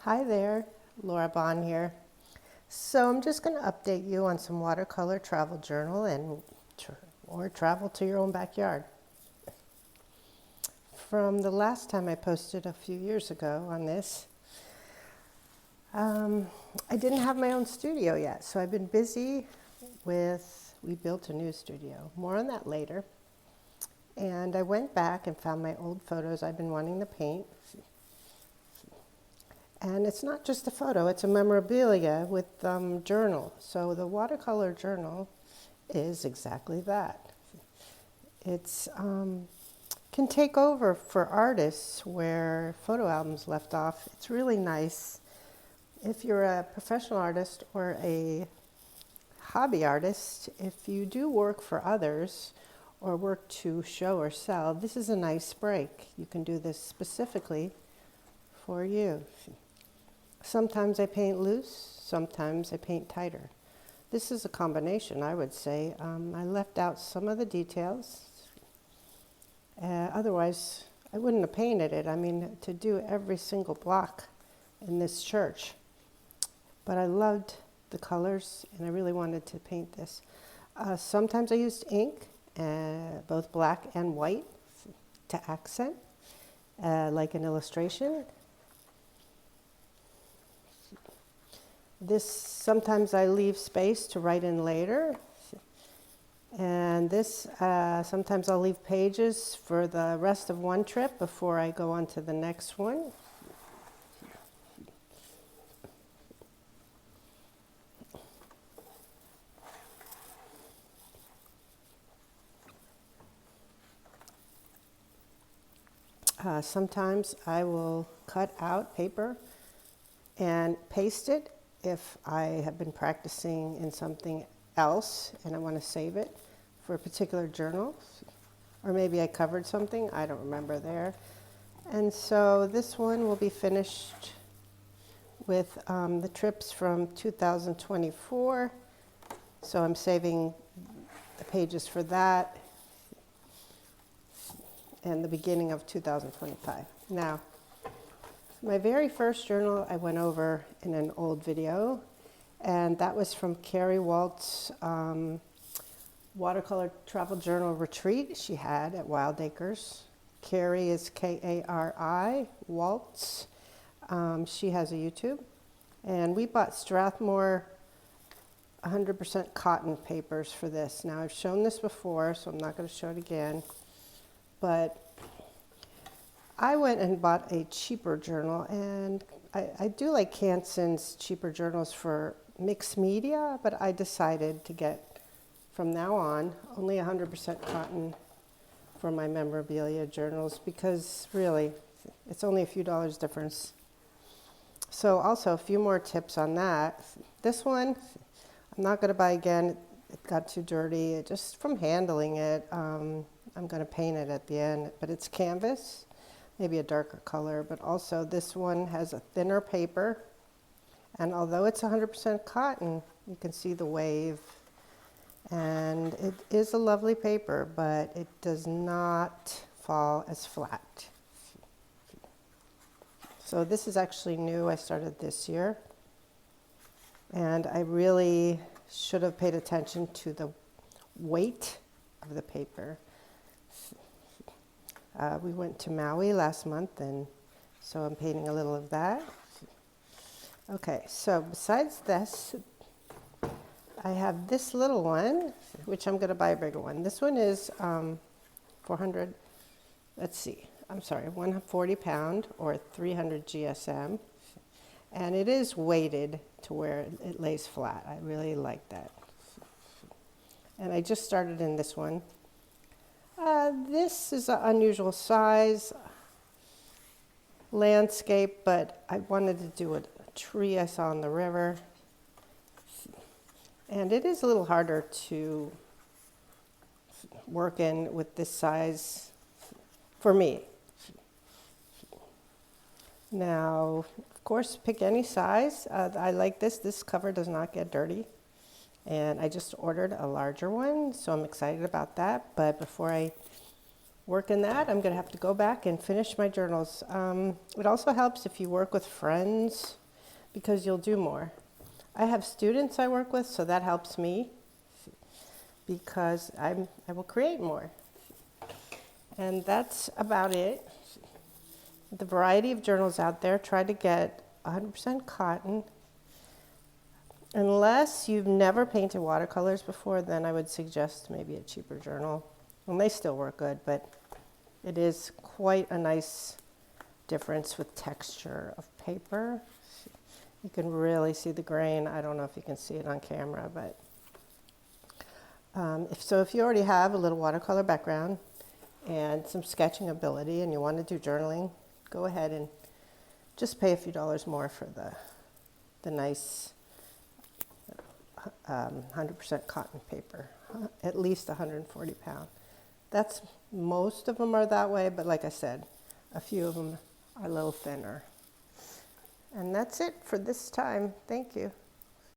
Hi there, Laura Bond here. So I'm just going to update you on some watercolor travel journal or travel to your own backyard. From the last time I posted a few years ago on this, I didn't have my own studio yet, so I've been busy we built a new studio. More on that later. And I went back and found my old photos I've been wanting to paint. And it's not just a photo, it's a memorabilia with journal. So the watercolor journal is exactly that. It's can take over for artists where photo albums left off. It's really nice. If you're a professional artist or a hobby artist, if you do work for others or work to show or sell, this is a nice break. You can do this specifically for you. Sometimes I paint loose, sometimes I paint tighter. This is a combination, I would say. I left out some of the details. Otherwise, I wouldn't have painted it. I mean, to do every single block in this church. But I loved the colors, and I really wanted to paint this. Sometimes I used ink, both black and white, to accent, like an illustration. This, sometimes I leave space to write in later. And this, sometimes I'll leave pages for the rest of one trip before I go on to the next one. Sometimes I will cut out paper and paste it if I have been practicing in something else and I want to save it for a particular journal. Or maybe I covered something, I don't remember there. And so this one will be finished with the trips from 2024. So I'm saving the pages for that and the beginning of 2025. Now, my very first journal I went over in an old video, and that was from Carrie Walt's watercolor travel journal retreat she had at Wild Acres. Carrie is K-A-R-I, Waltz. She has a YouTube. And we bought Strathmore 100% cotton papers for this. Now, I've shown this before, so I'm not going to show it again. But I went and bought a cheaper journal, and I do like Hanson's cheaper journals for mixed media, but I decided to get, from now on, only 100% cotton for my memorabilia journals because really, it's only a few dollars difference. So also a few more tips on that. This one, I'm not going to buy again. It got too dirty. Just from handling it, I'm going to paint it at the end, but it's canvas. Maybe a darker color, but also this one has a thinner paper. And although it's 100% cotton, you can see the wave. And it is a lovely paper, but it does not fall as flat. So this is actually new. I started this year. And I really should have paid attention to the weight of the paper. We went to Maui last month, and so I'm painting a little of that. Okay, so besides this, I have this little one, which I'm going to buy a bigger one. This one is 400, let's see, I'm sorry, 140 pound or 300 GSM. And it is weighted to where it lays flat. I really like that. And I just started in this one. This is an unusual size landscape, but I wanted to do a tree I saw on the river. And it is a little harder to work in with this size for me. Now, of course, pick any size. I like this. This cover does not get dirty. And I just ordered a larger one, so I'm excited about that. But before I work in that, I'm going to have to go back and finish my journals. It also helps if you work with friends because you'll do more. I have students I work with, so that helps me because I will create more. And that's about it. The variety of journals out there, try to get 100% cotton. Unless you've never painted watercolors before, then I would suggest maybe a cheaper journal. And they still work good, but it is quite a nice difference with texture of paper. You can really see the grain. I don't know if you can see it on camera, but if you already have a little watercolor background and some sketching ability and you want to do journaling, go ahead and just pay a few dollars more for the nice 100% cotton paper, at least 140 pound. Most of them are that way, but like I said, a few of them are a little thinner. And that's it for this time. Thank you.